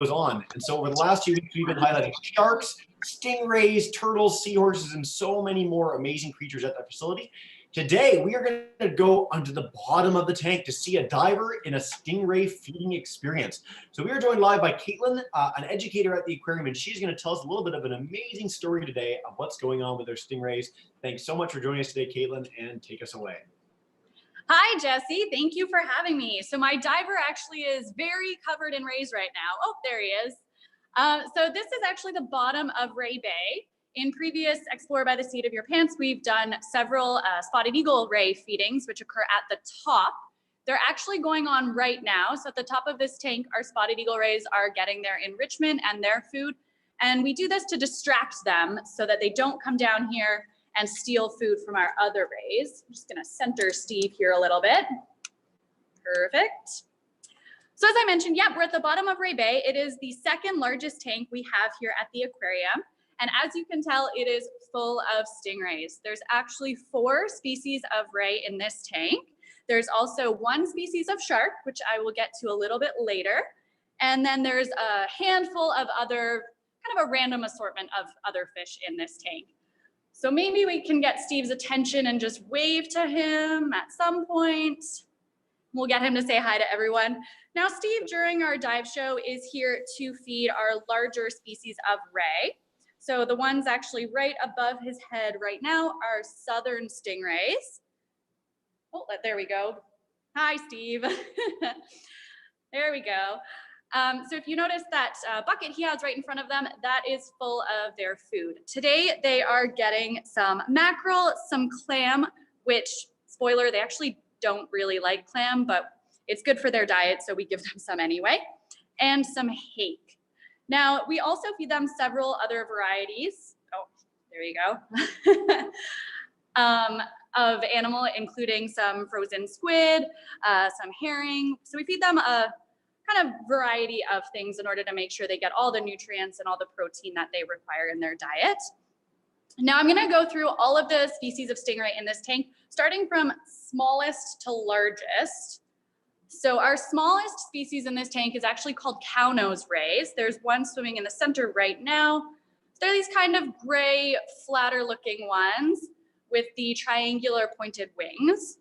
goes on. And so over the last few weeks, we've been highlighting sharks, stingrays, turtles, seahorses, and so many more amazing creatures at that facility. Today, we are going to go onto the bottom of the tank to see a diver in a stingray feeding experience. So we are joined live by Caitlin, an educator at the aquarium, and she's going to tell us a little bit of an amazing story today of what's going on with their stingrays. Thanks so much for joining us today, Caitlin, and take us away. Hi, Jesse. Thank you for having me. So my diver actually is very covered in rays right now. Oh, there he is. So this is actually the bottom of Ray Bay. In previous Explore by the Seat of Your Pants, we've done several spotted eagle ray feedings, which occur at the top. They're actually going on right now. So at the top of this tank, our spotted eagle rays are getting their enrichment and their food. And we do this to distract them so that they don't come down here and steal food from our other rays. I'm just gonna center Steve here a little bit. Perfect. So as I mentioned, yeah, we're at the bottom of Ray Bay. It is the second largest tank we have here at the aquarium. And as you can tell, it is full of stingrays. There's actually 4 species of ray in this tank. There's also 1 species of shark, which I will get to a little bit later. And then there's a handful of other, kind of a random assortment of other fish in this tank. So maybe we can get Steve's attention and just wave to him at some point. We'll get him to say hi to everyone. Now, Steve, during our dive show, is here to feed our larger species of ray. So the ones actually right above his head right now are southern stingrays. Oh, there we go. Hi, Steve. There we go. So if you notice that bucket he has right in front of them, that is full of their food. Today, they are getting some mackerel, some clam, which, spoiler, they actually don't really like clam, but it's good for their diet, so we give them some anyway, and some hake. Now, we also feed them several other varieties. Oh, there you go. Of animal, including some frozen squid, some herring. So we feed them a kind of variety of things in order to make sure they get all the nutrients and all the protein that they require in their diet. Now I'm gonna go through all of the species of stingray in this tank, starting from smallest to largest. So our smallest species in this tank is actually called Cownose Rays. There's one swimming in the center right now. They're these kind of gray, flatter looking ones with the triangular pointed wings.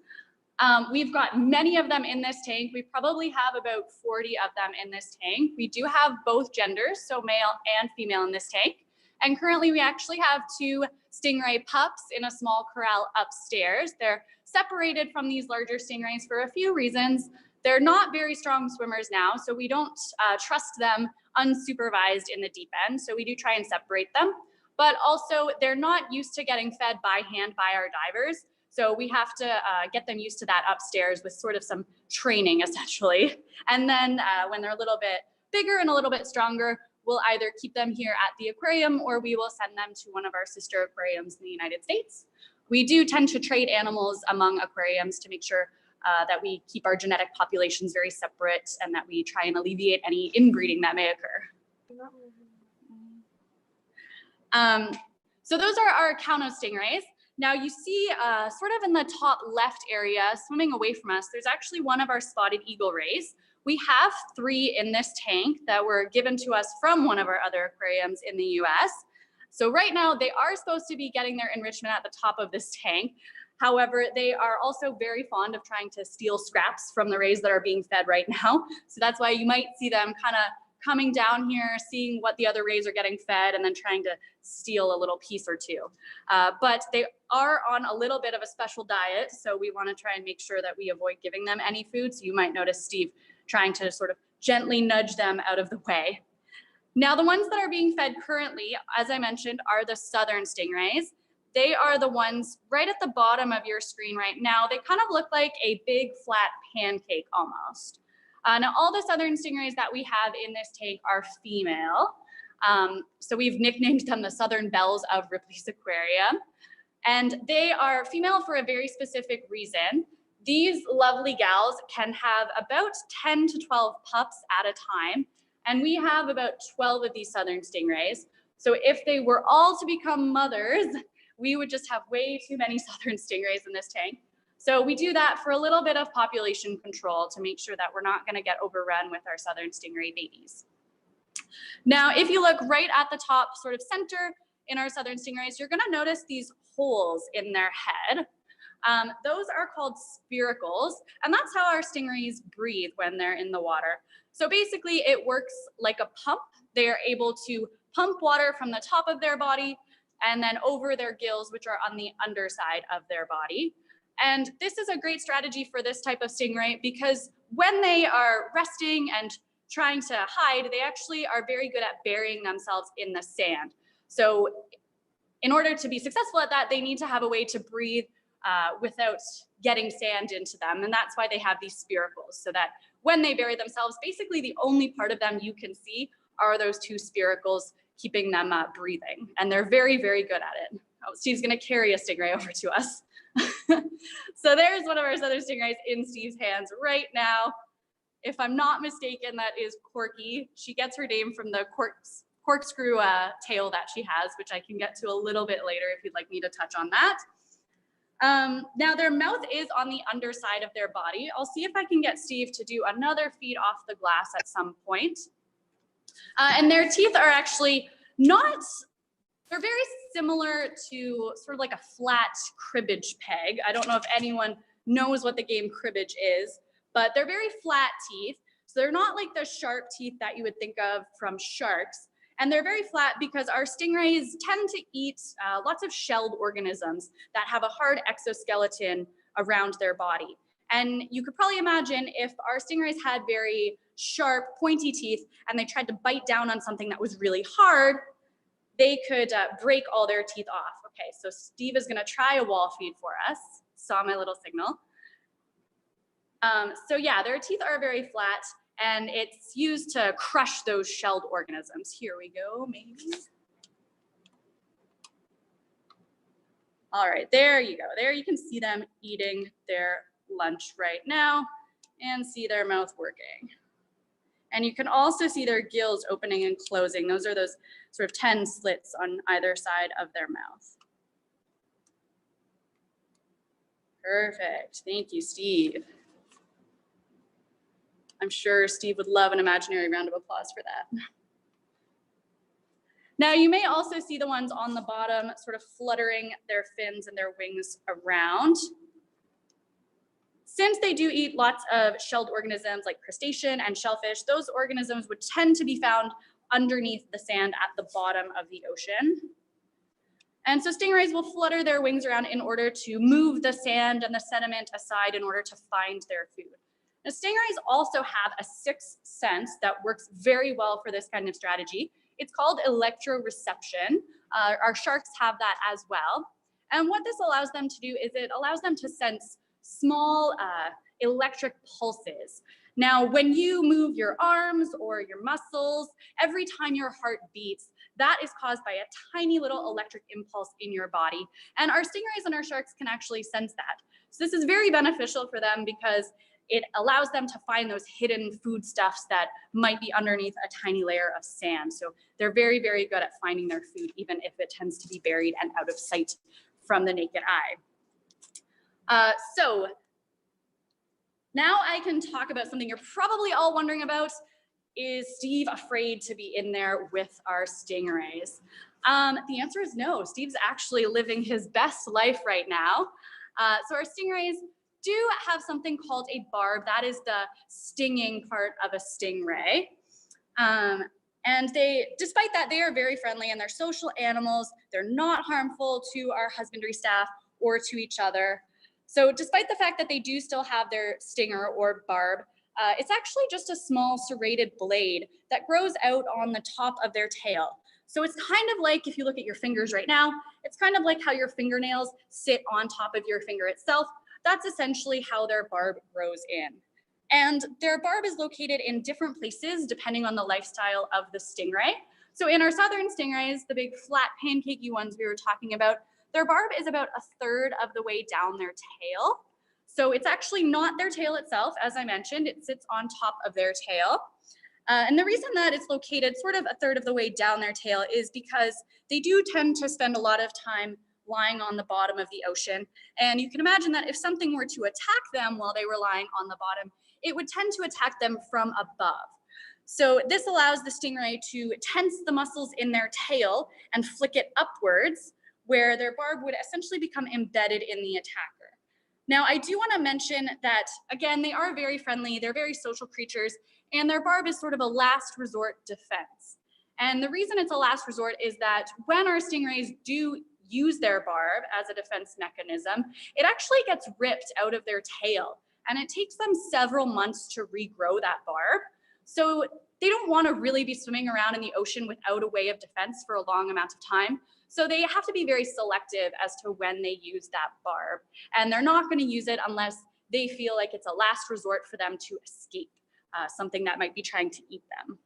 We've got many of them in this tank. We probably have about 40 of them in this tank. We do have both genders, so male and female in this tank. And currently we actually have 2 stingray pups in a small corral upstairs. They're separated from these larger stingrays for a few reasons. They're not very strong swimmers now, so we don't trust them unsupervised in the deep end. So we do try and separate them. But also they're not used to getting fed by hand by our divers. So we have to get them used to that upstairs with sort of some training essentially. And then when they're a little bit bigger and a little bit stronger, we'll either keep them here at the aquarium or we will send them to one of our sister aquariums in the United States. We do tend to trade animals among aquariums to make sure that we keep our genetic populations very separate and that we try and alleviate any inbreeding that may occur. So those are our Cownose stingrays. Now you see sort of in the top left area, swimming away from us, there's actually one of our spotted eagle rays. We have 3 in this tank that were given to us from one of our other aquariums in the US. So right now they are supposed to be getting their enrichment at the top of this tank. However, they are also very fond of trying to steal scraps from the rays that are being fed right now. So that's why you might see them kind of coming down here, seeing what the other rays are getting fed, and then trying to steal a little piece or two. But they are on a little bit of a special diet, so we want to try and make sure that we avoid giving them any food. So you might notice Steve trying to sort of gently nudge them out of the way. Now, the ones that are being fed currently, as I mentioned, are the southern stingrays. They are the ones right at the bottom of your screen right now. They kind of look like a big flat pancake almost. Now, all the southern stingrays that we have in this tank are female. So we've nicknamed them the Southern Belles of Ripley's Aquarium. And they are female for a very specific reason. These lovely gals can have about 10 to 12 pups at a time. And we have about 12 of these southern stingrays. So if they were all to become mothers, we would just have way too many southern stingrays in this tank. So we do that for a little bit of population control to make sure that we're not going to get overrun with our southern stingray babies. Now, if you look right at the top, sort of center in our southern stingrays, you're gonna notice these holes in their head. Those are called spiracles, and that's how our stingrays breathe when they're in the water. So basically it works like a pump. They are able to pump water from the top of their body and then over their gills, which are on the underside of their body. And this is a great strategy for this type of stingray because when they are resting and trying to hide, they actually are very good at burying themselves in the sand. So in order to be successful at that, they need to have a way to breathe without getting sand into them. And that's why they have these spiracles, so that when they bury themselves, basically the only part of them you can see are those two spiracles keeping them breathing. And they're very, very good at it. Oh, Steve's gonna carry a stingray over to us. So there's one of our southern stingrays in Steve's hands right now. If I'm not mistaken, that is Corky. She gets her name from the corkscrew tail that she has, which I can get to a little bit later if you'd like me to touch on that. Now their mouth is on the underside of their body. I'll see if I can get Steve to do another feed off the glass at some point. And their teeth are actually not, they're very similar to sort of like a flat cribbage peg. I don't know if anyone knows what the game cribbage is, but they're very flat teeth. So they're not like the sharp teeth that you would think of from sharks. And they're very flat because our stingrays tend to eat lots of shelled organisms that have a hard exoskeleton around their body. And you could probably imagine if our stingrays had very sharp, pointy teeth and they tried to bite down on something that was really hard, they could break all their teeth off. Okay, so Steve is gonna try a wall feed for us. Saw my little signal. So yeah, their teeth are very flat and it's used to crush those shelled organisms. Here we go, maybe. All right, there you go. There you can see them eating their lunch right now and see their mouth working. And you can also see their gills opening and closing. Those are those sort of 10 slits on either side of their mouth. Perfect, thank you, Steve. I'm sure Steve would love an imaginary round of applause for that. Now you may also see the ones on the bottom sort of fluttering their fins and their wings around. Since they do eat lots of shelled organisms like crustacean and shellfish, those organisms would tend to be found underneath the sand at the bottom of the ocean. And so stingrays will flutter their wings around in order to move the sand and the sediment aside in order to find their food. Now, stingrays also have a sixth sense that works very well for this kind of strategy. It's called electroreception. Our sharks have that as well. And what this allows them to do is it allows them to sense small electric pulses. Now, when you move your arms or your muscles, every time your heart beats, that is caused by a tiny little electric impulse in your body. And our stingrays and our sharks can actually sense that. So this is very beneficial for them because it allows them to find those hidden foodstuffs that might be underneath a tiny layer of sand. So they're very, very good at finding their food, even if it tends to be buried and out of sight from the naked eye. So now I can talk about something you're probably all wondering about. Is Steve afraid to be in there with our stingrays? The answer is no. Steve's actually living his best life right now. So our stingrays do have something called a barb. That is the stinging part of a stingray. And despite that, they are very friendly and they're social animals. They're not harmful to our husbandry staff or to each other. So despite the fact that they do still have their stinger or barb, it's actually just a small serrated blade that grows out on the top of their tail. So it's kind of like, if you look at your fingers right now, it's kind of like how your fingernails sit on top of your finger itself. That's essentially how their barb grows in. And their barb is located in different places depending on the lifestyle of the stingray. So in our southern stingrays, the big flat pancakey ones we were talking about, their barb is about a third of the way down their tail. So it's actually not their tail itself, as I mentioned, it sits on top of their tail. And the reason that it's located sort of a third of the way down their tail is because they do tend to spend a lot of time lying on the bottom of the ocean. And you can imagine that if something were to attack them while they were lying on the bottom, it would tend to attack them from above. So this allows the stingray to tense the muscles in their tail and flick it upwards, where their barb would essentially become embedded in the attacker. Now, I do want to mention that, again, they are very friendly, they're very social creatures, and their barb is sort of a last resort defense. And the reason it's a last resort is that when our stingrays do use their barb as a defense mechanism, it actually gets ripped out of their tail, and it takes them several months to regrow that barb. So they don't want to really be swimming around in the ocean without a way of defense for a long amount of time. So they have to be very selective as to when they use that barb. And they're not going to use it unless they feel like it's a last resort for them to escape something that might be trying to eat them.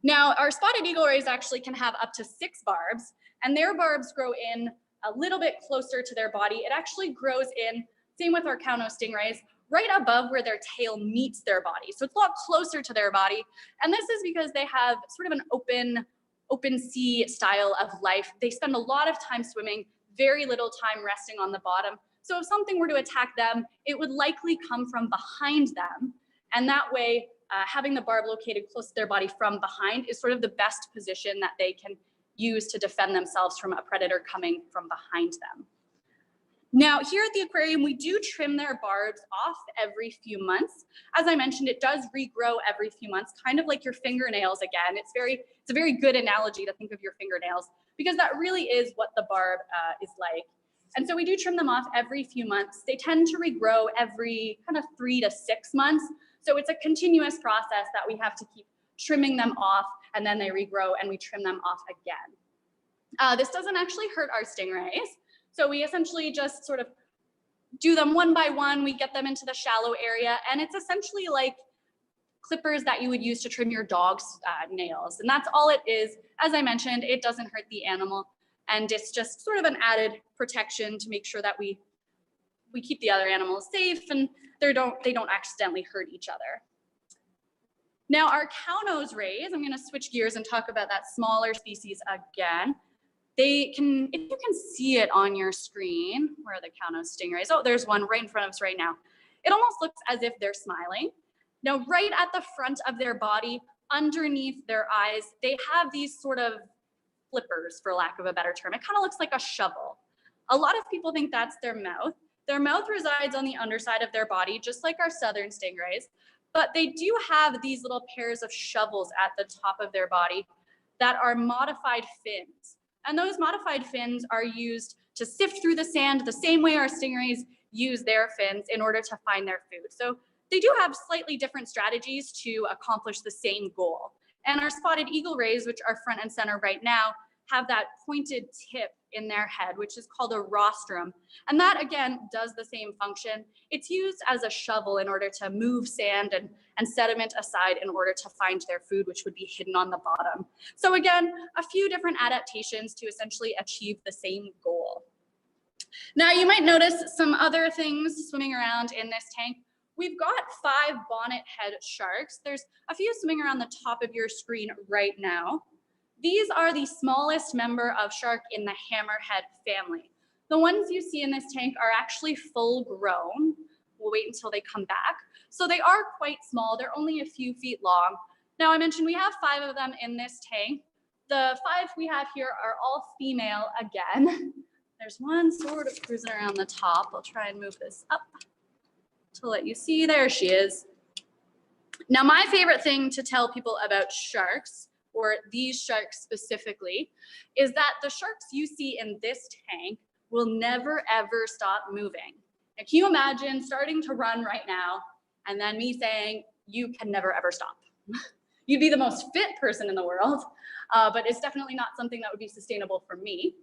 Now, our spotted eagle rays actually can have up to 6 barbs, and their barbs grow in a little bit closer to their body. It actually grows in, same with our Cownose stingrays, right above where their tail meets their body. So it's a lot closer to their body. And this is because they have sort of an open sea style of life. They spend a lot of time swimming, very little time resting on the bottom. So if something were to attack them, it would likely come from behind them. And that way, having the barb located close to their body from behind is sort of the best position that they can use to defend themselves from a predator coming from behind them. Now, here at the aquarium, we do trim their barbs off every few months. As I mentioned, it does regrow every few months, kind of like your fingernails again. It's a very good analogy to think of your fingernails, because that really is what the barb is like. And so we do trim them off every few months. They tend to regrow every kind of 3 to 6 months. So it's a continuous process that we have to keep trimming them off, and then they regrow and we trim them off again. This doesn't actually hurt our stingrays. So we essentially just sort of do them one by one. We get them into the shallow area, and it's essentially like clippers that you would use to trim your dog's nails. And that's all it is. As I mentioned, it doesn't hurt the animal, and it's just sort of an added protection to make sure that we keep the other animals safe and they don't accidentally hurt each other. Now, our Cownose Rays, I'm going to switch gears and talk about that smaller species again. They can, if you can see it on your screen, where are the Cownose stingrays? Oh, there's one right in front of us right now. It almost looks as if they're smiling. Now, right at the front of their body, underneath their eyes, they have these sort of flippers, for lack of a better term. It kind of looks like a shovel. A lot of people think that's their mouth. Their mouth resides on the underside of their body, just like our southern stingrays, but they do have these little pairs of shovels at the top of their body that are modified fins. And those modified fins are used to sift through the sand the same way our stingrays use their fins in order to find their food. So they do have slightly different strategies to accomplish the same goal. And our spotted eagle rays, which are front and center right now, have that pointed tip in their head, which is called a rostrum. And that, again, does the same function. It's used as a shovel in order to move sand and sediment aside in order to find their food, which would be hidden on the bottom. So again, a few different adaptations to essentially achieve the same goal. Now, you might notice some other things swimming around in this tank. We've got 5 bonnethead sharks. There's a few swimming around the top of your screen right now. These are the smallest member of shark in the hammerhead family. The ones you see in this tank are actually full grown. We'll wait until they come back. So they are quite small. They're only a few feet long. Now, I mentioned we have 5 of them in this tank. The 5 we have here are all female again. There's one sort of cruising around the top. I'll try and move this up to let you see. There she is. Now, my favorite thing to tell people about sharks, or these sharks specifically, is that the sharks you see in this tank will never ever stop moving. Now, can you imagine starting to run right now and then me saying, you can never ever stop? You'd be the most fit person in the world, but it's definitely not something that would be sustainable for me.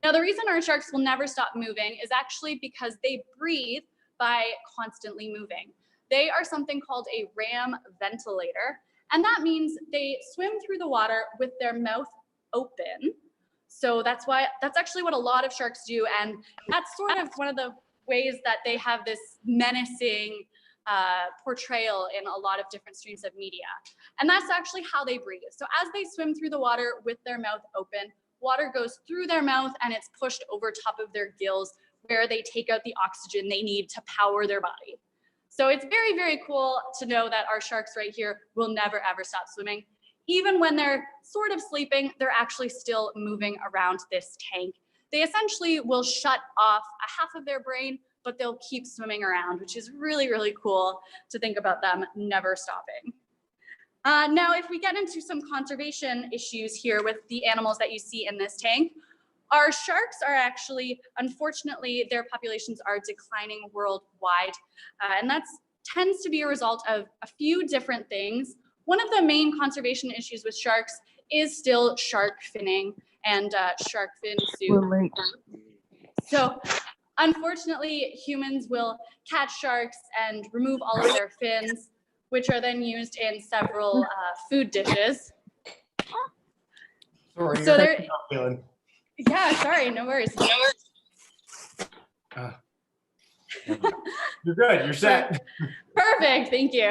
Now, the reason our sharks will never stop moving is actually because they breathe by constantly moving. They are something called a ram ventilator, and that means they swim through the water with their mouth open. So that's actually what a lot of sharks do, and that's sort of one of the ways that they have this menacing portrayal in a lot of different streams of media. And that's actually how they breathe. So as they swim through the water with their mouth open, water goes through their mouth and it's pushed over top of their gills, where they take out the oxygen they need to power their body. So it's very, very cool to know that our sharks right here will never, ever stop swimming. Even when they're sort of sleeping, they're actually still moving around this tank. They essentially will shut off a half of their brain, but they'll keep swimming around, which is really, really cool to think about them never stopping. Now, if we get into some conservation issues here with the animals that you see in this tank, our sharks are actually, unfortunately, their populations are declining worldwide. And that tends to be a result of a few different things. One of the main conservation issues with sharks is still shark finning and shark fin soup. So unfortunately, humans will catch sharks and remove all of their fins, which are then used in several food dishes. Sorry, So you're there, feeling. yeah, sorry, no worries. You're good, you're set. Perfect, thank you.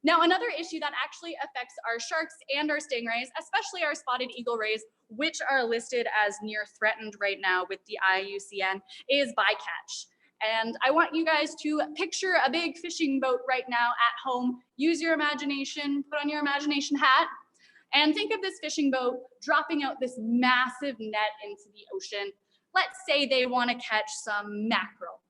Now, another issue that actually affects our sharks and our stingrays, especially our spotted eagle rays, which are listed as near threatened right now with the IUCN, is bycatch. And I want you guys to picture a big fishing boat right now at home. Use your imagination, put on your imagination hat, and think of this fishing boat dropping out this massive net into the ocean. Let's say they want to catch some mackerel.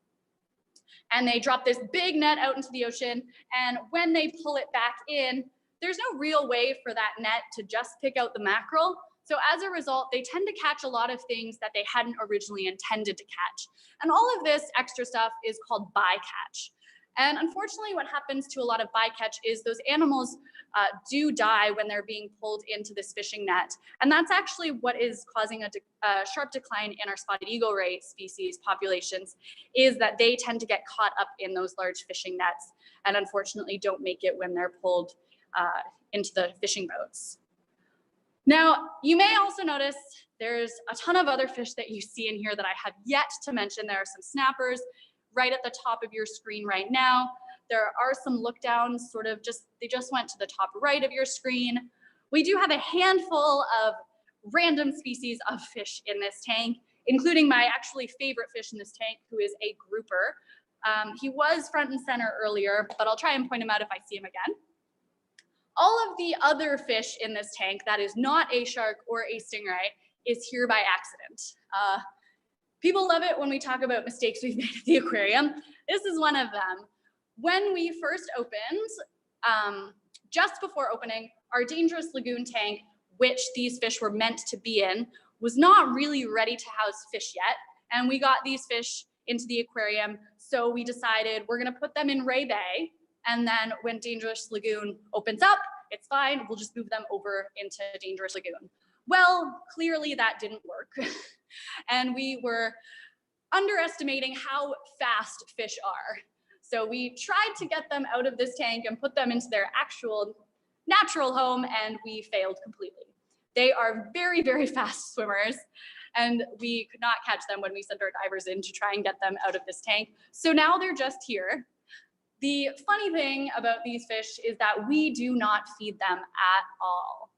And they drop this big net out into the ocean, and when they pull it back in, there's no real way for that net to just pick out the mackerel. So as a result, they tend to catch a lot of things that they hadn't originally intended to catch. And all of this extra stuff is called bycatch. And unfortunately, what happens to a lot of bycatch is those animals do die when they're being pulled into this fishing net. And that's actually what is causing a sharp decline in our spotted eagle ray species populations, is that they tend to get caught up in those large fishing nets and unfortunately don't make it when they're pulled into the fishing boats. Now, you may also notice there's a ton of other fish that you see in here that I have yet to mention. There are some snappers right at the top of your screen right now. There are some look downs, they just went to the top right of your screen. We do have a handful of random species of fish in this tank, including my actually favorite fish in this tank, who is a grouper. He was front and center earlier, but I'll try and point him out if I see him again. All of the other fish in this tank that is not a shark or a stingray is here by accident. People love it when we talk about mistakes we've made at the aquarium. This is one of them. When we first opened, just before opening, our dangerous lagoon tank, which these fish were meant to be in, was not really ready to house fish yet. And we got these fish into the aquarium. So we decided we're gonna put them in Ray Bay. And then when Dangerous Lagoon opens up, it's fine, we'll just move them over into Dangerous Lagoon. Well, clearly that didn't work. And we were underestimating how fast fish are. So we tried to get them out of this tank and put them into their actual natural home, and we failed completely. They are very, very fast swimmers, and we could not catch them when we sent our divers in to try and get them out of this tank. So now they're just here. The funny thing about these fish is that we do not feed them at all.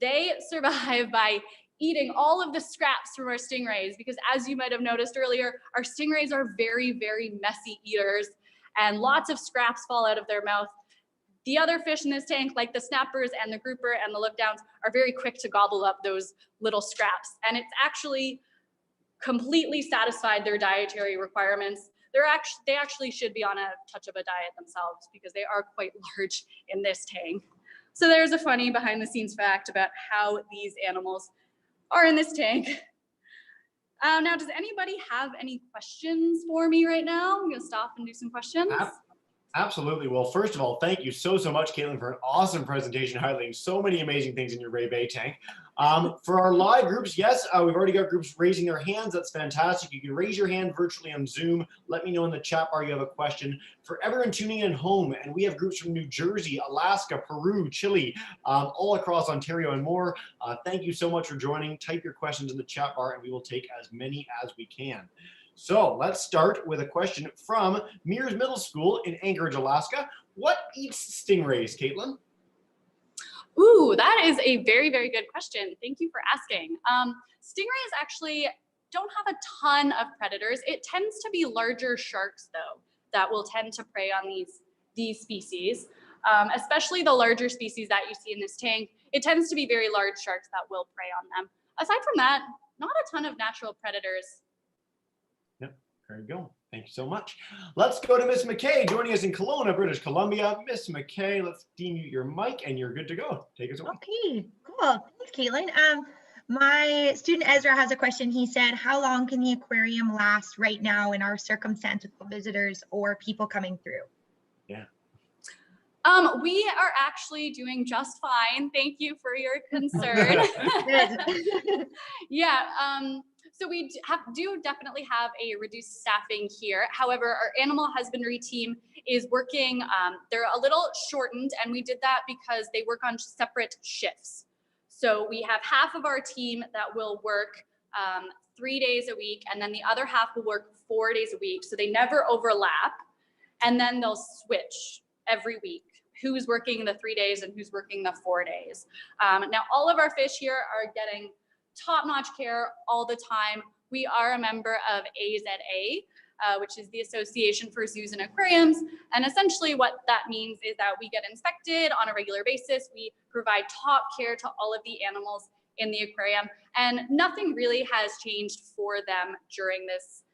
They survive by eating all of the scraps from our stingrays, because as you might have noticed earlier, our stingrays are very, very messy eaters, and lots of scraps fall out of their mouth. The other fish in this tank, like the snappers and the grouper and the look downs, are very quick to gobble up those little scraps. And it's actually completely satisfied their dietary requirements. They actually should be on a touch of a diet themselves, because they are quite large in this tank. So there's a funny behind the scenes fact about how these animals are in this tank. Now, does anybody have any questions for me right now? I'm gonna stop and do some questions. Absolutely. Well, first of all, thank you so much, Caitlin, for an awesome presentation highlighting so many amazing things in your Ray Bay tank. For our live groups, yes, we've already got groups raising their hands. That's fantastic. You can raise your hand virtually on Zoom. Let me know in the chat bar you have a question. For everyone tuning in at home, and we have groups from New Jersey, Alaska, Peru, Chile, all across Ontario and more. Thank you so much for joining. Type your questions in the chat bar and we will take as many as we can. So let's start with a question from Mears Middle School in Anchorage, Alaska. What eats stingrays, Caitlin? Ooh, that is a very, very good question. Thank you for asking. Stingrays actually don't have a ton of predators. It tends to be larger sharks, though, that will tend to prey on these species, especially the larger species that you see in this tank. It tends to be very large sharks that will prey on them. Aside from that, not a ton of natural predators. Yep, there you go. Thank you so much. Let's go to Miss McKay joining us in Kelowna, British Columbia. Miss McKay, let's demute your mic and you're good to go. Take us away. Okay, cool. Thanks, Caitlin. My student Ezra has a question. He said, how long can the aquarium last right now in our circumstance with visitors or people coming through? Yeah. We are actually doing just fine. Thank you for your concern. Yeah, so we do definitely have a reduced staffing here. However, our animal husbandry team is working, they're a little shortened, and we did that because they work on separate shifts. So we have half of our team that will work 3 days a week, and then the other half will work 4 days a week. So they never overlap, and then they'll switch every week, who's working the 3 days and who's working the 4 days. Now, all of our fish here are getting top-notch care all the time. We are a member of AZA, which is the Association for Zoos and Aquariums. And essentially what that means is that we get inspected on a regular basis. We provide top care to all of the animals in the aquarium, and nothing really has changed for them during this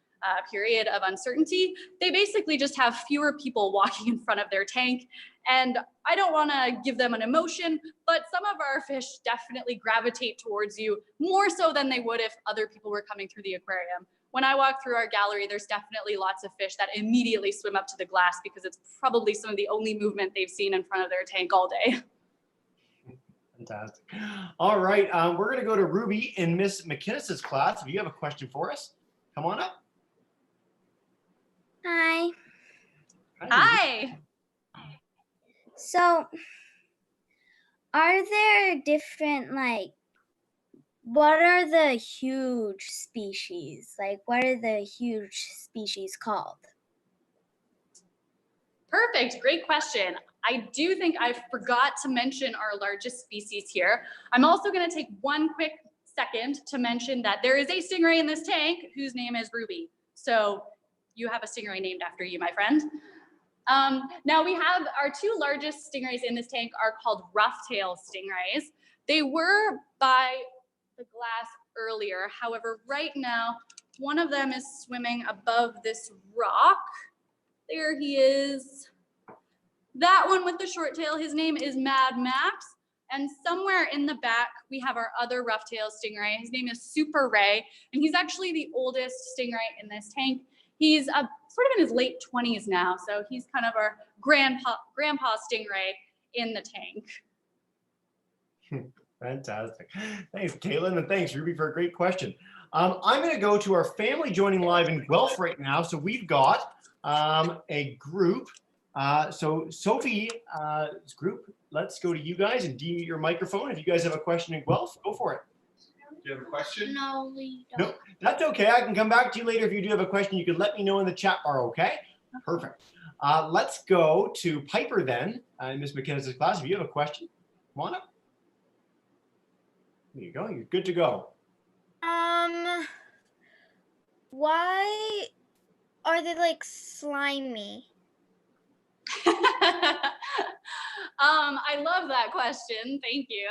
period of uncertainty. They basically just have fewer people walking in front of their tank. And I don't want to give them an emotion, but some of our fish definitely gravitate towards you more so than they would if other people were coming through the aquarium. When I walk through our gallery, there's definitely lots of fish that immediately swim up to the glass because it's probably some of the only movement they've seen in front of their tank all day. Fantastic. All right, we're going to go to Ruby in Miss McInnes's class. If you have a question for us, come on up. Hi. Hi. So, are there different, like, what are the huge species? Like, what are the huge species called? Perfect, great question. I do think I forgot to mention our largest species here. I'm also going to take one quick second to mention that there is a stingray in this tank whose name is Ruby. So you have a stingray named after you, my friend. Now we have our two largest stingrays in this tank are called rough-tail stingrays. They were by the glass earlier. However, right now, one of them is swimming above this rock. There he is. That one with the short tail, his name is Mad Max. And somewhere in the back, we have our other rough-tail stingray. His name is Super Ray, and he's actually the oldest stingray in this tank. He's sort of in his late 20s now, so he's kind of our grandpa stingray in the tank. Fantastic. Thanks, Caitlin, and thanks, Ruby, for a great question. I'm going to go to our family joining live in Guelph right now. So we've got a group. So Sophie's group, let's go to you guys and demute your microphone. If you guys have a question in Guelph, go for it. Do you have a question? No, we don't. No, that's okay. I can come back to you later if you do have a question. You can let me know in the chat bar, okay? Perfect. Let's go to Piper then, in Miss McInnes's class. If you have a question, come on up. There you go. You're good to go. Why are they like slimy? I love that question. Thank you.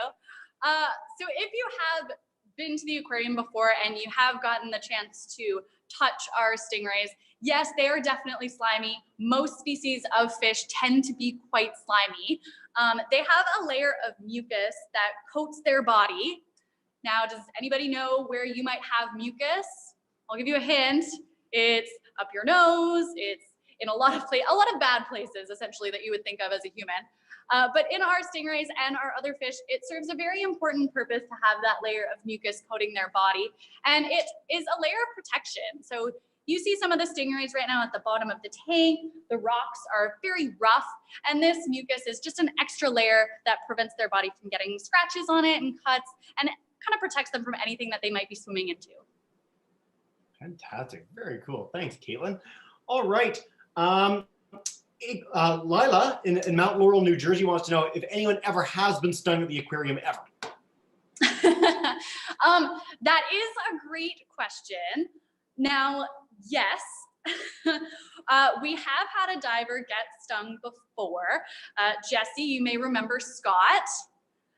So if you have been to the aquarium before and you have gotten the chance to touch our stingrays, yes, they are definitely slimy. Most species of fish tend to be quite slimy. They have a layer of mucus that coats their body. Now, does anybody know where you might have mucus? I'll give you a hint. It's up your nose. It's in a lot of bad places, essentially, that you would think of as a human. But in our stingrays and our other fish, it serves a very important purpose to have that layer of mucus coating their body. And it is a layer of protection. So you see some of the stingrays right now at the bottom of the tank. The rocks are very rough. And this mucus is just an extra layer that prevents their body from getting scratches on it and cuts, and it kind of protects them from anything that they might be swimming into. Fantastic. Very cool. Thanks, Caitlin. All right. Lila in Mount Laurel, New Jersey wants to know if anyone ever has been stung at the aquarium ever. That is a great question. Now, yes, We have had a diver get stung before. Jesse, you may remember Scott.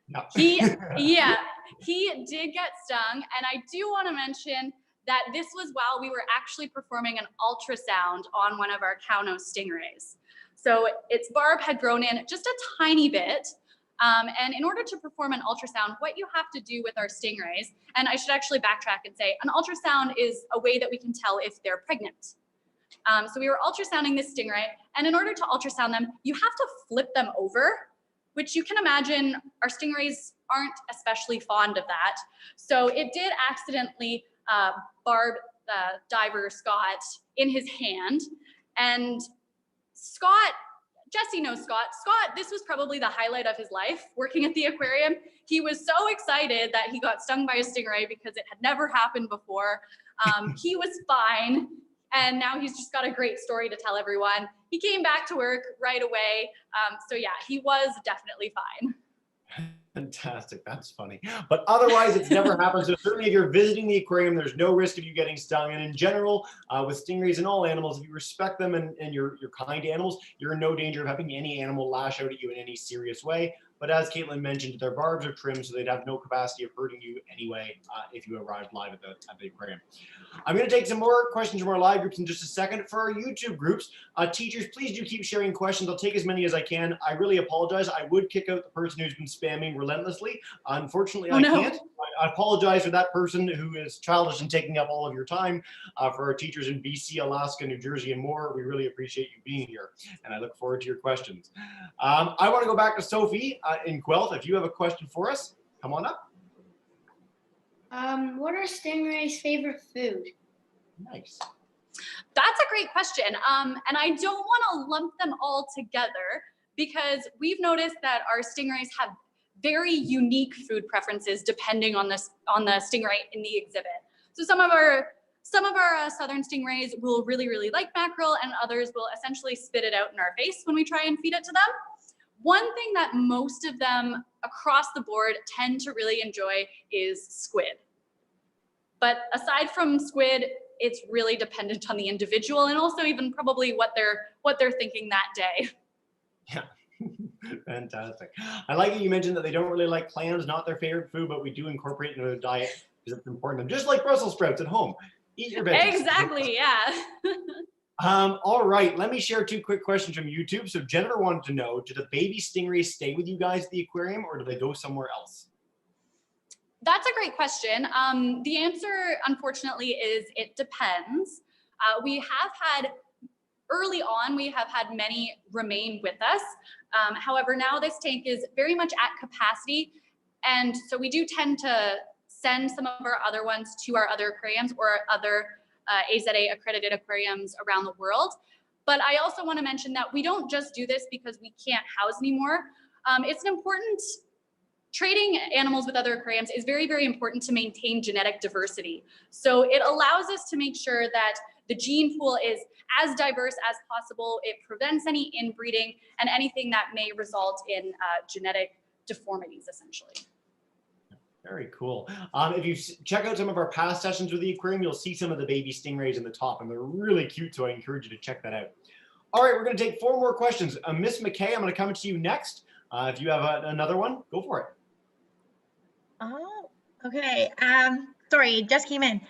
No. He did get stung, and I do want to mention that this was while we were actually performing an ultrasound on one of our Cownose Stingrays. So its barb had grown in just a tiny bit. And in order to perform an ultrasound, what you have to do with our stingrays, and I should actually backtrack and say, an ultrasound is a way that we can tell if they're pregnant. So we were ultrasounding this stingray, and in order to ultrasound them, you have to flip them over, which you can imagine our stingrays aren't especially fond of that. So it did accidentally barb the diver Scott in his hand, and Scott, Jesse knows Scott. Scott, this was probably the highlight of his life working at the aquarium. He was so excited that he got stung by a stingray because it had never happened before. He was fine, and now he's just got a great story to tell everyone. He came back to work right away. So yeah, he was definitely fine. Fantastic. That's funny. But otherwise, it's never happened. So certainly if you're visiting the aquarium, there's no risk of you getting stung. And in general, with stingrays and all animals, if you respect them and you're kind to animals, you're in no danger of having any animal lash out at you in any serious way. But as Caitlin mentioned, their barbs are trimmed, so they'd have no capacity of hurting you anyway if you arrived live at the aquarium. I'm going to take some more questions from our live groups in just a second. For our YouTube groups, teachers, please do keep sharing questions. I'll take as many as I can. I really apologize. I would kick out the person who's been spamming relentlessly. Unfortunately, I can't. I apologize for that person who is childish and taking up all of your time. For our teachers in BC, Alaska, New Jersey, and more, we really appreciate you being here, and I look forward to your questions. I want to go back to Sophie in Guelph. If you have a question for us, come on up. What are stingrays' favorite food? Nice. That's a great question. And I don't want to lump them all together because we've noticed that our stingrays have very unique food preferences depending on the stingray in the exhibit. So some of our southern stingrays will really like mackerel, and others will essentially spit it out in our face when we try and feed it to them. One thing that most of them across the board tend to really enjoy is squid. But aside from squid, it's really dependent on the individual and also even probably what they're thinking that day. Yeah. Fantastic. I like it you mentioned that they don't really like clams, not their favorite food, but we do incorporate into their diet because it's important to them. Just like Brussels sprouts at home. Eat your veggies. Exactly, yeah. All right, let me share two quick questions from YouTube. So Jennifer wanted to know, do the baby stingrays stay with you guys at the aquarium or do they go somewhere else? That's a great question. The answer, unfortunately, is it depends. Early on, we have had many remain with us. However, now this tank is very much at capacity. And so we do tend to send some of our other ones to our other aquariums or other AZA accredited aquariums around the world. But I also want to mention that we don't just do this because we can't house anymore. It's an important, trading animals with other aquariums is very important to maintain genetic diversity. So it allows us to make sure that the gene pool is as diverse as possible. It prevents any inbreeding and anything that may result in genetic deformities, essentially. Very cool. If you check out some of our past sessions with the aquarium, you'll see some of the baby stingrays in the top, and they're really cute, so I encourage you to check that out. All right, we're going to take 4 more questions. Miss McKay, I'm going to come to you next. If you have another one, go for it. Oh, okay. Sorry, just came in.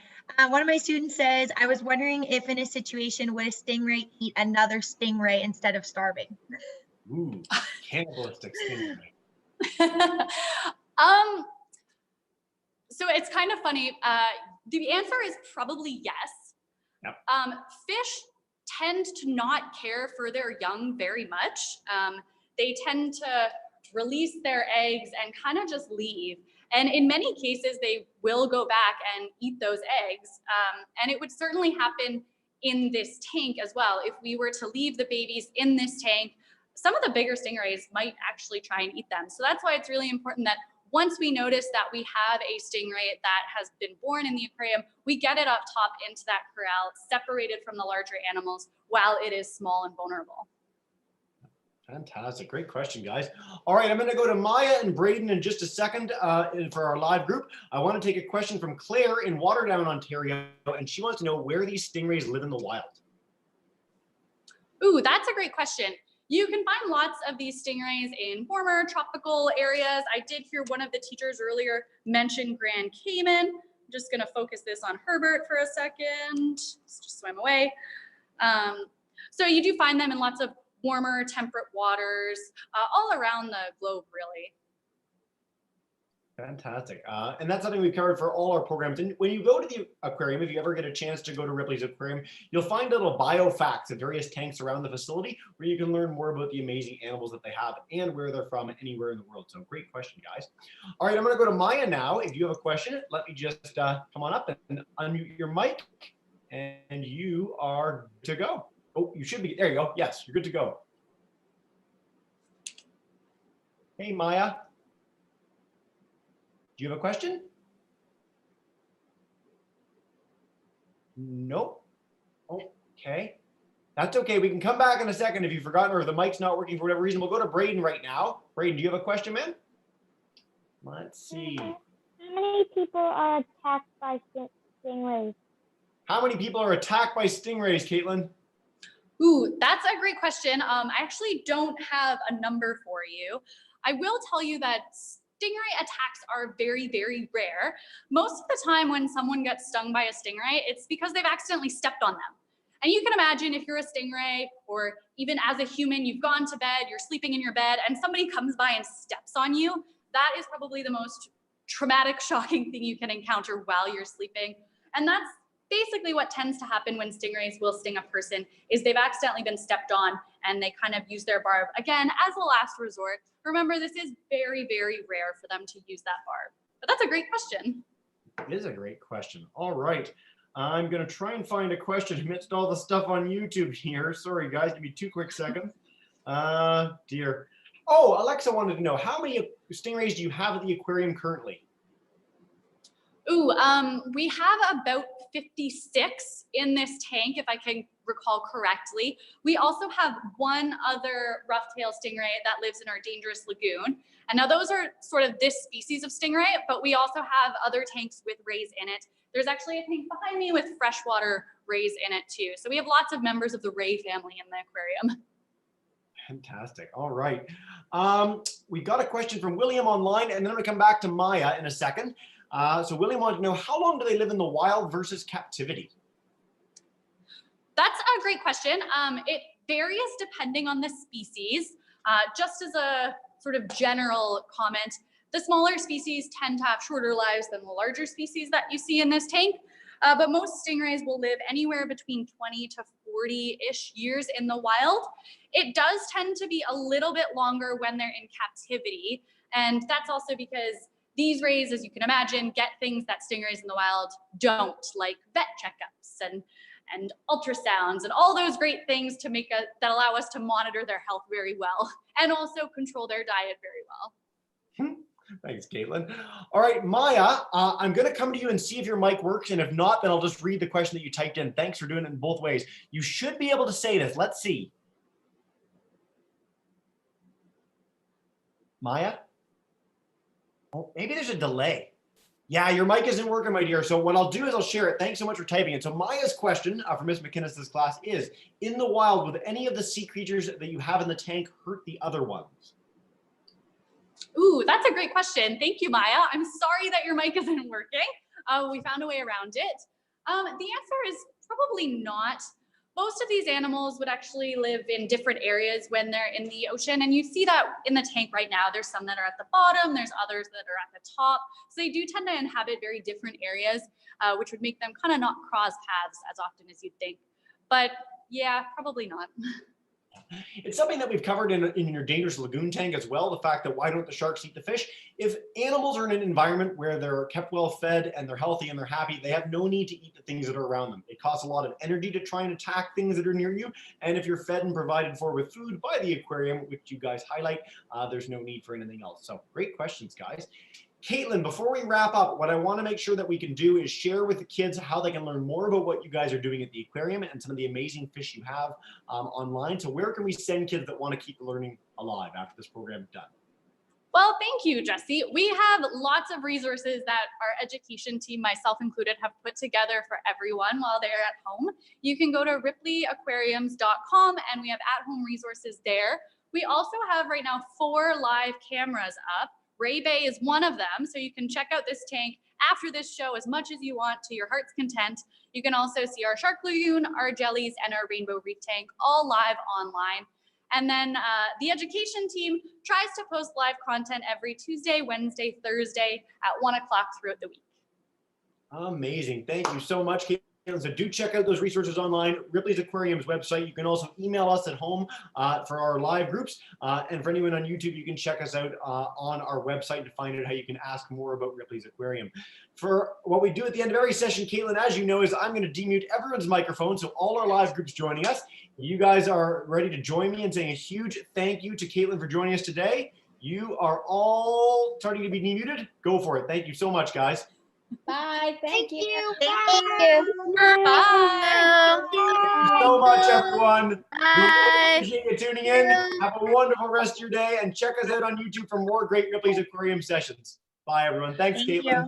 One of my students says, I was wondering if in a situation would a stingray eat another stingray instead of starving? Ooh, cannibalistic stingray. So it's kind of funny. The answer is probably yes. Yep. Fish tend to not care for their young very much. They tend to release their eggs and kind of just leave. And in many cases, they will go back and eat those eggs. And it would certainly happen in this tank as well. If we were to leave the babies in this tank, some of the bigger stingrays might actually try and eat them. So that's why it's really important that once we notice that we have a stingray that has been born in the aquarium, we get it up top into that corral, separated from the larger animals while it is small and vulnerable. Fantastic. Great question, guys. All right, I'm going to go to Maya and Braden in just a second for our live group. I want to take a question from Claire in Waterdown, Ontario, and she wants to know where these stingrays live in the wild. Ooh, that's a great question. You can find lots of these stingrays in warmer tropical areas. I did hear one of the teachers earlier mention Grand Cayman. I'm just gonna focus this on Herbert for a second. Just swim away. So you do find them in lots of warmer temperate waters all around the globe, really. Fantastic. And that's something we've covered for all our programs. And when you go to the aquarium, if you ever get a chance to go to Ripley's aquarium, you'll find little bio facts of various tanks around the facility where you can learn more about the amazing animals that they have and where they're from anywhere in the world. So great question, guys. All right, I'm going to go to Maya now. If you have a question, let me just come on up and unmute your mic, and you are to go. Oh, you should be. There you go. Yes, you're good to go. Hey, Maya. Do you have a question? Nope. Okay. That's okay. We can come back in a second if you've forgotten or if the mic's not working for whatever reason. We'll go to Braden right now. Braden, do you have a question, man? Let's see. How many people are attacked by stingrays? How many people are attacked by stingrays, Caitlin? Ooh, that's a great question. I actually don't have a number for you. I will tell you that stingray attacks are very, very rare. Most of the time when someone gets stung by a stingray, it's because they've accidentally stepped on them. And you can imagine if you're a stingray, or even as a human, you've gone to bed, you're sleeping in your bed, and somebody comes by and steps on you, that is probably the most traumatic, shocking thing you can encounter while you're sleeping. And that's basically what tends to happen when stingrays will sting a person, is they've accidentally been stepped on and they kind of use their barb, again, as a last resort. Remember, this is very, very rare for them to use that barb. But that's a great question. It is a great question. All right. I'm going to try and find a question amidst all the stuff on YouTube here. Sorry, guys. Give me 2 quick seconds. Dear. Oh, Alexa wanted to know, how many stingrays do you have at the aquarium currently? Ooh, we have about 56 in this tank, if I can recall correctly. We also have one other rough-tailed stingray that lives in our dangerous lagoon. And now those are sort of this species of stingray, but we also have other tanks with rays in it. There's actually a tank behind me with freshwater rays in it too. So we have lots of members of the ray family in the aquarium. Fantastic. All right. We got a question from William online, and then I'm going to come back to Maya in a second. So William wanted to know, how long do they live in the wild versus captivity? That's a great question. It varies depending on the species. Just as a sort of general comment, the smaller species tend to have shorter lives than the larger species that you see in this tank. But most stingrays will live anywhere between 20 to 40-ish years in the wild. It does tend to be a little bit longer when they're in captivity. And that's also because these rays, as you can imagine, get things that stingrays in the wild don't, like vet checkups and ultrasounds and all those great things to make that allow us to monitor their health very well and also control their diet very well. Thanks, Caitlin. All right, Maya, I'm going to come to you and see if your mic works. And if not, then I'll just read the question that you typed in. Thanks for doing it in both ways. You should be able to say this. Let's see. Maya? Oh, maybe there's a delay. Yeah, your mic isn't working, my dear. So what I'll do is I'll share it. Thanks so much for typing it. So Maya's question for Miss McInnes's class is, in the wild, would any of the sea creatures that you have in the tank hurt the other ones? Ooh, that's a great question. Thank you, Maya. I'm sorry that your mic isn't working. We found a way around it. The answer is probably not. Most of these animals would actually live in different areas when they're in the ocean. And you see that in the tank right now. There's some that are at the bottom. There's others that are at the top. So they do tend to inhabit very different areas, which would make them kind of not cross paths as often as you'd think. But yeah, probably not. It's something that we've covered in your dangerous lagoon tank as well, the fact that why don't the sharks eat the fish? If animals are in an environment where they're kept well fed and they're healthy and they're happy, they have no need to eat the things that are around them. It costs a lot of energy to try and attack things that are near you. And if you're fed and provided for with food by the aquarium, which you guys highlight, there's no need for anything else. So great questions, guys. Caitlin, before we wrap up, what I want to make sure that we can do is share with the kids how they can learn more about what you guys are doing at the aquarium and some of the amazing fish you have online. So where can we send kids that want to keep the learning alive after this program is done? Well, thank you, Jesse. We have lots of resources that our education team, myself included, have put together for everyone while they're at home. You can go to ripleyaquariums.com and we have at-home resources there. We also have right now 4 live cameras up. Ray Bay is one of them, so you can check out this tank after this show as much as you want to your heart's content. You can also see our shark lagoon, our jellies, and our rainbow reef tank all live online. And then the education team tries to post live content every Tuesday, Wednesday, Thursday at 1 o'clock throughout the week. Amazing. Thank you so much, Caitlin. So do check out those resources online, Ripley's Aquarium's website. You can also email us at home for our live groups. And for anyone on YouTube, you can check us out on our website to find out how you can ask more about Ripley's Aquarium. For what we do at the end of every session, Caitlin, as you know, is I'm going to demute everyone's microphone. So all our live groups joining us, you guys are ready to join me in saying a huge thank you to Caitlin for joining us today. You are all starting to be demuted. Go for it. Thank you so much, guys. Bye. Thank you. Thank you. Bye. Thank you so much, everyone. We Bye. appreciate you tuning in. Have a wonderful rest of your day and check us out on YouTube for more great Ripley's Aquarium sessions. Bye, everyone. Thanks, Thank Caitlin. you.